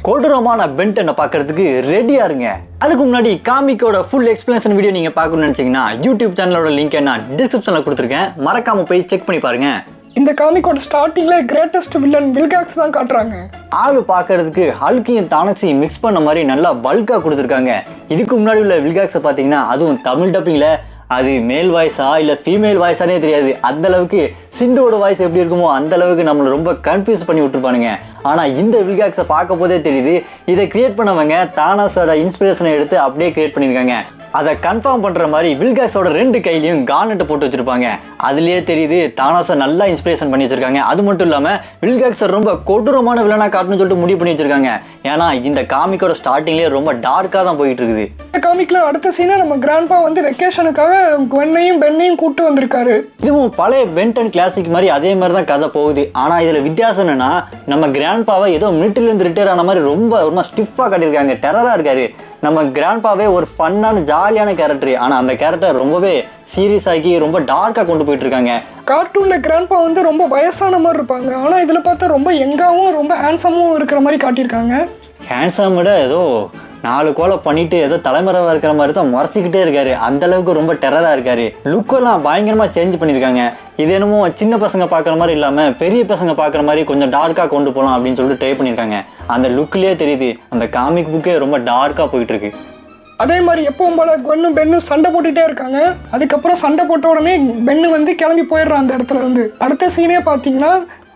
கொடூரமான பென்டனை பார்க்கறதுக்கு ரெடியா இருங்க. அதுக்கு முன்னாடி காமிக்கோட ஃபுல் எக்ஸ்பிளனேஷன் வீடியோ நீங்க பார்க்கணும்னு நினைச்சீங்கன்னா யூடியூப் சேனலோட லிங்க் நான் டிஸ்கிரிப்ஷன்ல கொடுத்துருக்கேன், மறக்காம போய் செக் பண்ணி பாருங்க. இந்த காமிக்கோட ஸ்டார்டிங்ல கிரேட்டஸ்ட் வில்லன் வில்காக்ஸ் தான் காட்டுறாங்க. ஆளு பார்க்கறதுக்கு ஹல்கையும் தானக்ஸையும் மிக்ஸ் பண்ண மாதிரி நல்லா பல்கா கொடுத்துருக்காங்க. இதுக்கு முன்னாடி உள்ள வில்காக்ஸை பார்த்தீங்கன்னா அதுவும் தமிழ் டப்பிங்ல அது மேல் வாய்ஸா இல்லை ஃபீமேல் வாய்ஸானே தெரியாது. அந்த அளவுக்கு சிண்டோட வாய்ஸ் எப்படி இருக்குமோ அந்த அளவுக்கு நம்மளை ரொம்ப கன்ஃபியூஸ் பண்ணி விட்டுருப்பானுங்க. ஆனால் இந்த வில்காக்ஸை பார்க்க போதே தெரியுது இதை கிரியேட் பண்ணவங்க தானஸோட இன்ஸ்பிரேஷனை எடுத்து அப்படியே கிரியேட் பண்ணியிருக்காங்க. அதை கன்ஃபார்ம் பண்ணுற மாதிரி வில்காக்ஸோட 2 கையிலையும் கார்னெட்டை போட்டு வச்சுருப்பாங்க. அதுலேயே தெரியுது தானஸை நல்லா இன்ஸ்பிரேஷன் பண்ணி வச்சுருக்காங்க. அது மட்டும் இல்லாமல் வில்காக்ஸை ரொம்ப கொடூரமான வில்லனாக காட்டணும்னு சொல்லிட்டு முடிவு பண்ணி வச்சுருக்காங்க. ஏன்னா இந்த காமிக்கோட ஸ்டார்டிங்லேயே ரொம்ப டார்க்காக தான் போயிட்டு இருக்குது. இந்த காமிக்ல அடுத்த சீனை நம்ம கிராண்ட்பா வந்து வெக்கேஷனுக்காக குவென்னையும் பென்னையும் கூட்டு வந்திருக்காரு. இதுவும் பழைய பென்டன் கிளாசிக் மாதிரி அதே மாதிரி தான் கதை போகுது. ஆனால் இதில் வித்தியாசம் என்னன்னா நம்ம கிராண்ட்பாவை ஏதோ மிலிட்டரிலேருந்து ரிட்டையர் ஆன மாதிரி ரொம்ப ஸ்டிஃபாக காட்டியிருக்காங்க. டெரராக இருக்காரு. நம்ம கிராண்ட்பாவே ஒரு ஃபன்னான ஜாலியான கேரக்டர். ஆனால் அந்த கேரக்டர் ரொம்பவே சீரியஸ் ஆகி ரொம்ப டார்க்காக கொண்டு போயிட்டு இருக்காங்க. கார்ட்டூன்ல கிராண்ட்பா வந்து ரொம்ப வயசான மாதிரி இருப்பாங்க. ஆனால் இதில் பார்த்தா ரொம்ப யங்காவும் ரொம்ப ஹேண்ட்ஸமும் இருக்கிற மாதிரி காட்டியிருக்காங்க. ஹேண்ட்ஸம் விட ஏதோ 4 கோலை பண்ணிட்டு ஏதோ தலைமறைவாக இருக்கிற மாதிரி தான் மறைச்சிக்கிட்டே இருக்காரு. அந்த அளவுக்கு ரொம்ப டெரராக இருக்காரு. லுக்கெல்லாம் பயங்கரமாக சேஞ்ச் பண்ணியிருக்காங்க. இது என்னமோ சின்ன பசங்க பார்க்குற மாதிரி இல்லாமல் பெரிய பசங்க பார்க்குற மாதிரி கொஞ்சம் டார்க்காக கொண்டு போகலாம் அப்படின்னு சொல்லிட்டு ட்ரை பண்ணியிருக்காங்க. அந்த லுக்லேயே தெரியுது அந்த காமிக் புக்கே ரொம்ப டார்க்காக போயிட்டு இருக்கு. அதே மாதிரி எப்பவும் போல குவென்னும் பென்னும் சண்டை போட்டுகிட்டே இருக்காங்க. அதுக்கப்புறம் சண்டை போட்ட உடனே பென்னு வந்து கிளம்பி போயிடுறான் அந்த இடத்துல இருந்து. அடுத்த சீனே பார்த்தீங்கன்னா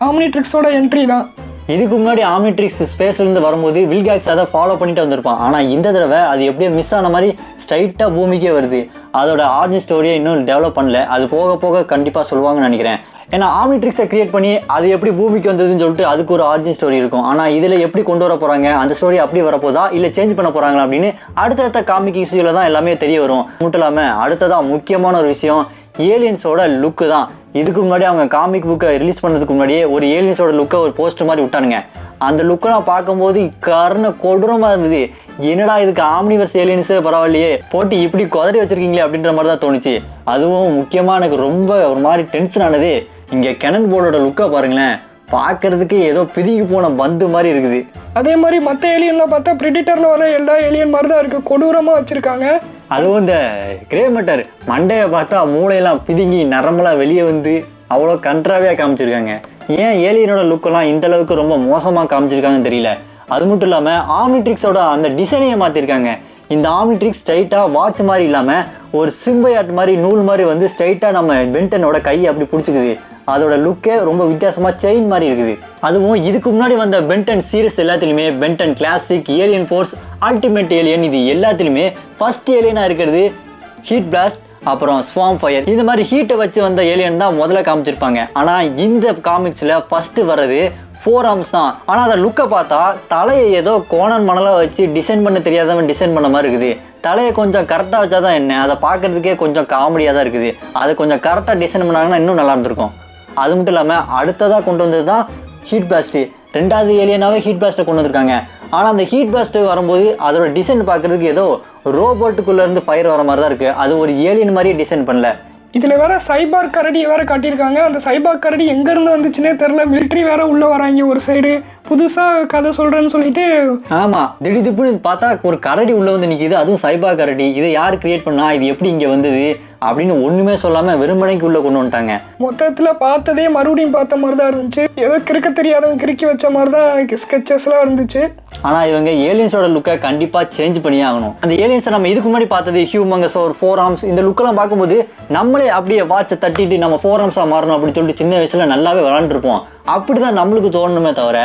ஆம்னிட்ரிக்ஸோட என்ட்ரி தான். இதுக்கு முன்னாடி ஆம்னிட்ரிக்ஸ் ஸ்பேஸ்லேருந்து வரும்போது வில்காக்ஸ் அதை ஃபாலோ பண்ணிட்டு வந்திருப்பான். ஆனால் இந்த தடவை அது எப்படியோ மிஸ் ஆன மாதிரி ஸ்ட்ரைட்டாக பூமிக்கே வருது. அதோட ஆர்ஜின் ஸ்டோரியை இன்னும் டெவலப் பண்ணல. அது போக போக கண்டிப்பாக சொல்லுவாங்கன்னு நினைக்கிறேன். ஏன்னா ஆம்னிட்ரிக்ஸை கிரியேட் பண்ணி அது எப்படி பூமிக்கு வந்ததுன்னு சொல்லிட்டு அதுக்கு ஒரு ஆர்ஜின் ஸ்டோரி இருக்கும். ஆனால் இதில் எப்படி கொண்டு வர போகிறாங்க, அந்த ஸ்டோரி அப்படி வரப்போதா இல்லை சேஞ்ச் பண்ண போகிறாங்களா அப்படின்னு அடுத்தடுத்த காமிக் இஷ்யூவில் தான் எல்லாமே தெரிய வரும். மட்டும் இல்லாமல் அடுத்ததான் முக்கியமான ஒரு விஷயம் ஏலியன்ஸோட லுக்கு தான். இதுக்கு முன்னாடி அவங்க காமிக் புக்கை ரிலீஸ் பண்ணதுக்கு முன்னாடியே ஒரு ஏலியன்ஸோட லுக்கை ஒரு போஸ்டர் மாதிரி விட்டானுங்க. அந்த லுக்கெல்லாம் பார்க்கும்போது கொடூரமாக இருந்தது. என்னடா இதுக்கு ஆம்னிவர்ஸ் ஏலியன்ஸே பரவாயில்லையே, போட்டு இப்படி குதறி வச்சிருக்கீங்களே அப்படின்ற மாதிரி தான் தோணுச்சு. அதுவும் முக்கியமாக எனக்கு ரொம்ப ஒரு மாதிரி டென்ஷன் ஆனது இங்கே கெனன் போர்டோட லுக்கை பாருங்களேன். பார்க்கறதுக்கு ஏதோ பிதுங்கி போன பந்து மாதிரி இருக்குது. அதே மாதிரி மற்ற ஏலியன்லாம் பார்த்தா பிரிடிட்டரில் வர எல்லா ஏலியன் மாதிரி தான் இருக்குது. கொடூரமாக வச்சுருக்காங்க. அதுவும் இந்த கிரே மேட்டர் மண்டையை பார்த்தா மூளையெல்லாம் பிதுங்கி நரம்பெல்லாம் வெளியே வந்து அவ்வளோ கன்ட்ராவியாக காமிச்சிருக்காங்க. ஏன் ஏலியனோட லுக்கெல்லாம் இந்த அளவுக்கு ரொம்ப மோசமாக காமிச்சிருக்காங்கன்னு தெரியல. அது மட்டும் இல்லாமல் ஆம்னிட்ரிக்ஸோட அந்த டிசைனையை மாற்றிருக்காங்க. இந்த ஆம்னிட்ரிக்ஸ் ஸ்ட்ரைட்டாக வாட்ச் மாதிரி இல்லாமல் ஒரு சிம்பையாட் மாதிரி நூல் மாதிரி வந்து ஸ்ட்ரைட்டாக நம்ம பென்டனோட கையை அப்படி பிடிச்சிக்குது. அதோட லுக்கே ரொம்ப வித்தியாசமாக செயின் மாதிரி இருக்குது. அதுவும் இதுக்கு முன்னாடி வந்த பென்டன் சீரிஸ் எல்லாத்துலேயுமே Ben 10 classic, alien force, ultimate alien இது எல்லாத்துலேயுமே ஃபர்ஸ்ட் ஏலியனாக இருக்கிறது ஹீட் பிளாஸ்ட், அப்புறம் ஸ்வாம் ஃபயர். இந்த மாதிரி ஹீட்டை வச்சு வந்த ஏலியன் தான் முதல்ல காமிச்சிருப்பாங்க. ஆனால் இந்த காமிக்ஸில் ஃபஸ்ட்டு வர்றது 4 ஆர்ம்ஸ் தான். ஆனால் அதை லுக்கை பார்த்தா தலையை ஏதோ கோணன் மணலாக வச்சு டிசைன் பண்ண தெரியாதவன் டிசைன் பண்ண மாதிரி இருக்குது. தலையை கொஞ்சம் கரெக்டாக வச்சா தான் என்ன, அதை பார்க்குறதுக்கே கொஞ்சம் காமெடியாக தான் இருக்குது. அதை கொஞ்சம் கரெக்டாக டிசைன் பண்ணாங்கன்னா இன்னும் நல்லா இருந்திருக்கும். அது மட்டும் இல்லாமல் அடுத்ததாக கொண்டு வந்தது தான் ஹீட் பிளாஸ்ட்டு. 2வது ஏலியனாகவே ஹீட் பிளாஸ்ட்டை கொண்டு வந்திருக்காங்க. ஆனால் அந்த ஹீட் பிளாஸ்ட்டு வரும்போது அதோட டிசைன் பார்க்குறதுக்கு ஏதோ ரோபோட்டுக்குள்ளேருந்து ஃபயர் வர மாதிரி தான் இருக்குது. அது ஒரு ஏலியன் மாதிரியே டிசைன் பண்ணல. இதில் வேற சைபார் கரடி வேற காட்டியிருக்காங்க. அந்த சைபார் கரடி எங்கேருந்து வந்துச்சுன்னே தெரில. மிலிட்ரி வேற உள்ளே வராங்க ஒரு சைடு. புதுசாக கதை சொல்கிறேன்னு சொல்லிட்டு. ஆமாம், திடீர்னு பார்த்தா ஒரு கரடி உள்ளே வந்து நிற்கிது. அதுவும் சைபார் கரடி. இதை யார் கிரியேட் பண்ணா, இது எப்படி இங்கே வந்தது அப்படின்னு ஒன்றுமே சொல்லாமல் வெறுமனைக்கு உள்ளே கொண்டு வந்துட்டாங்க. மொத்தத்தில் பார்த்ததே மறுபடியும் பார்த்த மாதிரி தான் இருந்துச்சு. ஏதோ கிறுக்க தெரியாதவங்க கிறுக்கி வச்ச மாதிரி தான் ஸ்கெச்சஸ்லாம் இருந்துச்சு. ஆனால் இவங்க ஏலியன்ஸோட லுக்கை கண்டிப்பாக சேஞ்ச் பண்ணியே ஆகணும். அந்த ஏலியன்ஸை நம்ம இதுக்கு முன்னாடி பார்த்தது ஹியூமங்கஸ் ஒரு 4 ஆர்ம்ஸ், இந்த லுக்கெல்லாம் பார்க்கும்போது நம்மளே அப்படியே வாட்சை தட்டிட்டு நம்ம 4 ஆர்ம்ஸாக மாறணும் அப்படின்னு சொல்லிட்டு சின்ன வயசில் நல்லாவே விளாண்டுருப்போம். அப்படி தான் நம்மளுக்கு தோணணுமே தவிர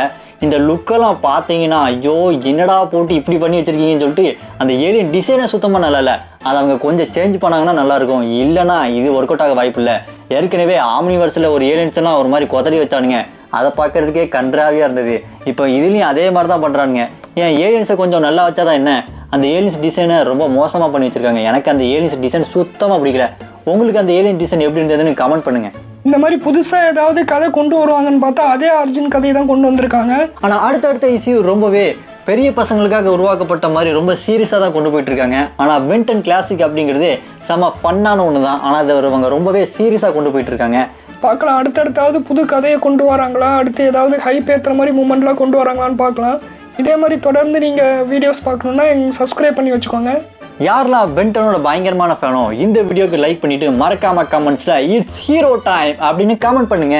இந்த லுக்கெல்லாம் பார்த்தீங்கன்னா ஐயோ என்னடா போட்டு இப்படி பண்ணி வச்சுருக்கீங்கன்னு சொல்லிட்டு அந்த ஏலியன் டிசைனே சுத்தமாக நல்லா இல்லை. அதை அவங்க கொஞ்சம் சேஞ்ச் பண்ணாங்கன்னா நல்லாயிருக்கும். இல்லைனா இது ஒர்க் அவுட் ஆக வாய்ப்பு இல்லை. ஏற்கனவே ஆம்னிவர்ஸில் ஒரு ஏலியன்ஸ்லாம் ஒரு மாதிரி குதறி வச்சானுங்க. அதை பார்க்குறதுக்கே கன்றாவியாக இருந்தது. இப்போ இதுலேயும் அதே மாதிரி தான் பண்ணுறானுங்க. ஏன் ஏலியன்ஸை கொஞ்சம் நல்லா வச்சா தான் என்ன, அந்த ஏலியன்ஸ் டிசைனை ரொம்ப மோசமாக பண்ணி வச்சுருக்காங்க. எனக்கு அந்த ஏலியன்ஸ் டிசைன் சுத்தமாக பிடிக்கல. உங்களுக்கு அந்த ஏலியன் டிசைன் எப்படி இருந்ததுன்னு கமெண்ட் பண்ணுங்கள். இந்த மாதிரி புதுசாக ஏதாவது கதை கொண்டு வருவாங்கன்னு பார்த்தா அதே அர்ஜுன் கதையை தான் கொண்டு வந்திருக்காங்க. ஆனால் அடுத்தடுத்த இஷ்யூ ரொம்பவே பெரிய பசங்களுக்காக உருவாக்கப்பட்ட மாதிரி ரொம்ப சீரியஸாக தான் கொண்டு போயிட்டு இருக்காங்க. ஆனால் பென்டன் கிளாசிக் அப்படிங்கிறது செம்ம ஃபன்னான ஒன்று தான். ஆனால் அதை அவங்க ரொம்பவே சீரியஸாக கொண்டு போயிட்டு இருக்காங்க. பார்க்கலாம் அடுத்தடுத்தாவது புது கதையை கொண்டு வராங்களா, அடுத்து ஏதாவது ஹைப் ஏற்றுற மாதிரி மூமெண்ட்லாம் கொண்டு வராங்களான்னு பார்க்கலாம். இதே மாதிரி தொடர்ந்து நீங்கள் வீடியோஸ் பார்க்கணுன்னா சப்ஸ்கிரைப் பண்ணி வச்சுக்கோங்க. யாரெல்லாம் பென்டனோட பயங்கரமான ஃபேனோ இந்த வீடியோக்கு லைக் பண்ணிட்டு மறக்காம கமெண்ட்ஸ்ல இட்ஸ் ஹீரோ டைம் அப்படின்னு கமெண்ட் பண்ணுங்க.